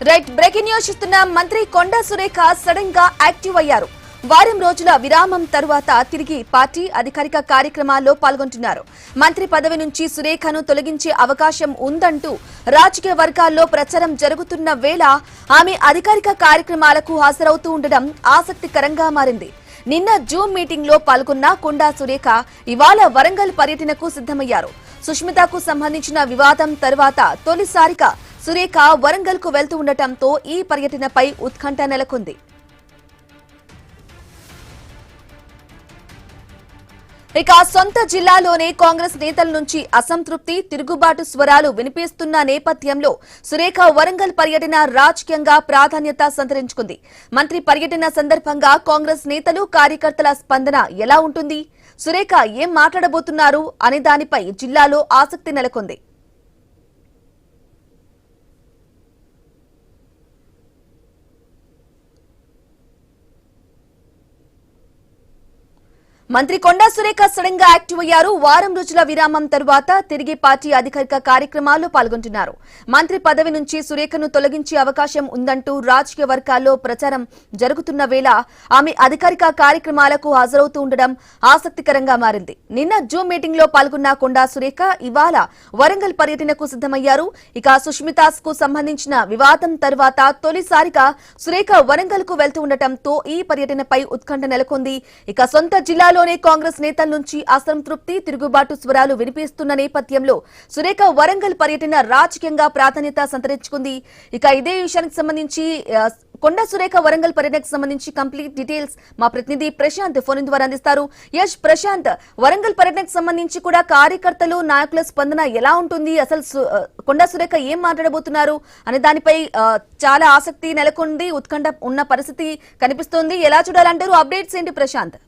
Right breaking news ఇస్తున్న మంత్రి Konda Surekha sudden గా యాక్టివ్ అయ్యారు. వారం రోజుల విరామం తరువాత తిరిగి పార్టీ అధికారిక కార్యక్రమాల్లో పాల్గొంటున్నారు. మంత్రి పదవి నుంచి సురేఖను తొలగించే అవకాశం ఉందంటూ రాజకీయ వర్గాల్లో ప్రచారం జరుగుతున్న వేళ ఆమె అధికారిక కార్యక్రమాలకు హాజరవుతూ ఉండడం ఆసక్తికరంగా మారింది. నిన్న జూమ్ మీటింగ్ లో పాల్గొన్న కొండా సురేఖ ఇవాళ వరంగల్ పర్యటనకు సిద్దమయ్యారు. సుష్మితకు సంబంధించిన వివాదం తర్వాత తొలిసారిగా సురేఖ వరంగల్ కు వెళ్తూ ఉండటంతో ఈ పర్యటనపై ఉత్కంఠ నెలకొంది. ఇక సొంత జిల్లాలోనే కాంగ్రెస్ నేతల నుంచి అసంతృప్తి, తిరుగుబాటు స్వరాలు వినిపిస్తున్న నేపథ్యంలో సురేఖ వరంగల్ పర్యటన రాజకీయంగా ప్రాధాన్యత సంతరించుకుంది. మంత్రి పర్యటన సందర్భంగా కాంగ్రెస్ నేతలు, కార్యకర్తల స్పందన ఎలా ఉంటుంది, సురేఖ ఏం మాట్లాడబోతున్నారు అనే దానిపై జిల్లాలో ఆసక్తి నెలకొంది. మంత్రి కొండా సురేఖ సడన్ గా యాక్టివ్ అయ్యారు. వారం రోజుల విరామం తరువాత తిరిగి పార్టీ అధికారిక కార్యక్రమాల్లో పాల్గొంటున్నారు. మంత్రి పదవి నుంచి సురేఖను తొలగించే అవకాశం ఉందంటూ రాజకీయ వర్గాల్లో ప్రచారం జరుగుతున్న వేళ ఆమె అధికారిక కార్యక్రమాలకు హాజరవుతూ ఉండడం ఆసక్తికరంగా మారింది. నిన్న జూమ్ మీటింగ్ లో పాల్గొన్న కొండా సురేఖ ఇవాళ వరంగల్ పర్యటనకు సిద్దమయ్యారు. ఇక సుష్మితకు సంబంధించిన వివాదం తర్వాత తొలిసారిగా సురేఖ వరంగల్ కు వెళ్తూ ఉండటంతో ఈ పర్యటనపై ఉత్కంఠ నెలకొంది. ఇక సొంత జిల్లాలో కాంగ్రెస్ నేతల నుంచి అసంతృప్తి, తిరుగుబాటు స్వరాలు వినిపిస్తున్న నేపథ్యంలో సురేఖ వరంగల్ పర్యటన రాజకీయంగా ప్రాధాన్యత సంతరించుకుంది. ఇక ఇదే విషయానికి సంబంధించి కొండా సురేఖ వరంగల్ పర్యటనకు సంబంధించి కంప్లీట్ డీటెయిల్స్ మా ప్రతినిధి ప్రశాంత్ ఫోన్ ద్వారా అందిస్తారు. యష్, ప్రశాంత్, వరంగల్ పర్యటనకు సంబంధించి కూడా కార్యకర్తలు, నాయకుల స్పందన ఎలా ఉంటుంది, అసలు కొండా సురేఖ ఏం మాట్లాడబోతున్నారు అనే దానిపై చాలా ఆసక్తి నెలకొంది, ఉత్కంఠ ఉన్న పరిస్థితి కనిపిస్తోంది. ఎలా చూడాలంటారు? అప్డేట్స్ ఏంటి ప్రశాంత్?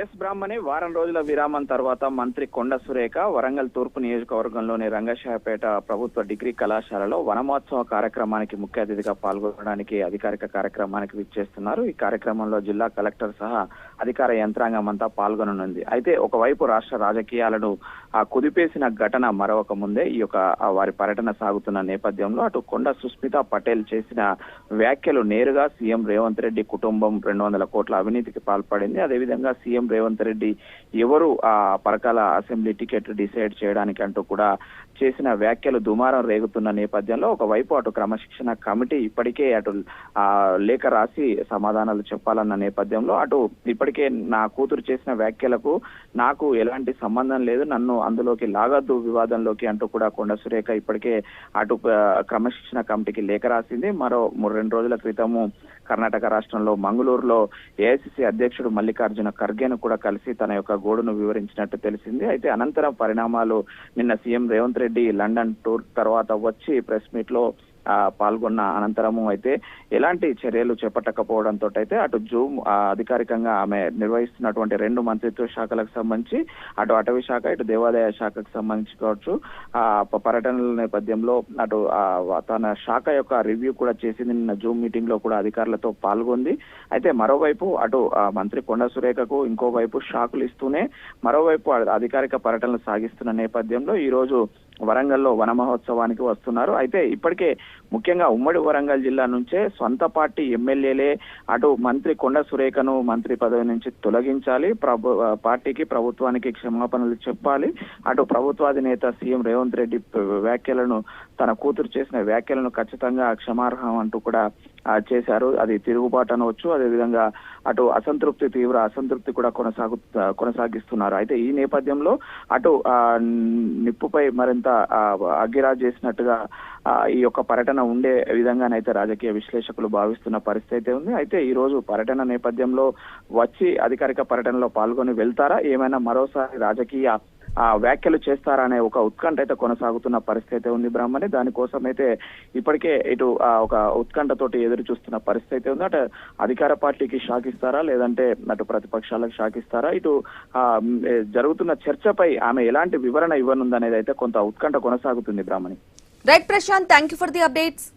ఎస్ బ్రాహ్మణి, వారం రోజుల విరామం తర్వాత మంత్రి కొండా సురేఖ వరంగల్ తూర్పు నియోజకవర్గంలోని రంగశాయపేట ప్రభుత్వ డిగ్రీ కళాశాలలో వనమహోత్సవ కార్యక్రమానికి ముఖ్య అతిథిగా పాల్గొనడానికి అధికారిక కార్యక్రమానికి విచ్చేస్తున్నారు. ఈ కార్యక్రమంలో జిల్లా కలెక్టర్ సహా అధికార యంత్రాంగం అంతా పాల్గొననుంది. అయితే ఒకవైపు రాష్ట్ర రాజకీయాలను కుదిపేసిన ఘటన మరొక ముందే ఈ యొక్క వారి పర్యటన సాగుతున్న నేపథ్యంలో అటు కొండా సుస్మిత పటేల్ చేసిన వ్యాఖ్యలు నేరుగా సీఎం రేవంత్ రెడ్డి కుటుంబం 200 కోట్ల అవినీతికి పాల్పడింది. అదేవిధంగా సీఎం రేవంత్ రెడ్డి ఎవరు ఆ పరకాల అసెంబ్లీ టికెట్ డిసైడ్ చేయడానికి అంటూ కూడా చేసిన వ్యాఖ్యలు దుమారం రేగుతున్న నేపథ్యంలో ఒకవైపు అటు క్రమశిక్షణ కమిటీ ఇప్పటికే అటు లేఖ రాసి సమాధానాలు చెప్పాలన్న నేపథ్యంలో అటు ఇప్పటికే నా కూతురు చేసిన వ్యాఖ్యలకు నాకు ఎలాంటి సంబంధం లేదు, నన్ను అందులోకి లాగద్దు వివాదంలోకి అంటూ కూడా కొండా సురేఖ ఇప్పటికే అటు క్రమశిక్షణ కమిటీకి లేఖ రాసింది. మరో 2 రోజుల క్రితము కర్ణాటక రాష్ట్రంలో మంగళూరులో ఏఐసిసి అధ్యక్షుడు మల్లికార్జున ఖర్గేను కూడా కలిసి తన యొక్క గోడును వివరించినట్టు తెలిసింది. అయితే అనంతరం పరిణామాలు నిన్న CM Revanth Reddy London tour తర్వాత వచ్చి ప్రెస్ మీట్ లో పాల్గొన్న అనంతరము అయితే ఎలాంటి చర్యలు చేపట్టకపోవడంతో అయితే అటు జూమ్ అధికారికంగా ఆమె నిర్వహిస్తున్నటువంటి 2 మంత్రిత్వ శాఖలకు సంబంధించి అటు అటవీ శాఖ, ఇటు దేవాదాయ శాఖకు సంబంధించి కావచ్చు పర్యటనల నేపథ్యంలో అటు తన శాఖ యొక్క రివ్యూ కూడా చేసింది. నిన్న జూమ్ మీటింగ్ లో కూడా అధికారులతో పాల్గొంది. అయితే మరోవైపు అటు మంత్రి కొండా సురేఖకు ఇంకోవైపు షాకులు ఇస్తూనే మరోవైపు అధికారిక పర్యటనలు సాగిస్తున్న నేపథ్యంలో ఈ రోజు వరంగల్లో వన మహోత్సవానికి వస్తున్నారు. అయితే ఇప్పటికే ముఖ్యంగా ఉమ్మడి వరంగల్ జిల్లా నుంచే సొంత పార్టీ ఎమ్మెల్యేలే అటు మంత్రి కొండా సురేఖను మంత్రి పదవి నుంచి తొలగించాలి, పార్టీకి ప్రభుత్వానికి క్షమాపణలు చెప్పాలి, అటు ప్రభుత్వాధినేత సీఎం రేవంత్ రెడ్డి వ్యాఖ్యలను, తన కూతురు చేసిన వ్యాఖ్యలను ఖచ్చితంగా క్షమార్హం అంటూ కూడా చేశారు. అది తిరుగుబాటు అనవచ్చు. అదేవిధంగా అటు తీవ్ర అసంతృప్తి కూడా కొనసాగిస్తున్నారు. అయితే ఈ నేపథ్యంలో అటు నిప్పుపై మరింత అగ్గిరా చేసినట్టుగా ఈ యొక్క పర్యటన ఉండే విధంగానైతే రాజకీయ విశ్లేషకులు భావిస్తున్న పరిస్థితి ఉంది. అయితే ఈ రోజు పర్యటన నేపథ్యంలో వచ్చి అధికారిక పర్యటనలో పాల్గొని వెళ్తారా, ఏమైనా మరోసారి రాజకీయ వ్యాఖ్యలు చేస్తారా అనే ఒక ఉత్కంఠ అయితే కొనసాగుతున్న పరిస్థితి ఉంది బ్రాహ్మణి. దానికోసం అయితే ఇప్పటికే ఇటు ఒక ఉత్కంఠతోటి ఎదురు చూస్తున్న పరిస్థితి ఉంది. అటు అధికార పార్టీకి షాక్ ఇస్తారా, లేదంటే అటు ప్రతిపక్షాలకు షాక్ ఇస్తారా, ఇటు జరుగుతున్న చర్చపై ఆమె ఎలాంటి వివరణ ఇవ్వనుందనేది అయితే కొంత ఉత్కంఠ కొనసాగుతుంది Brahmani. Right Prashant, thank you for the updates.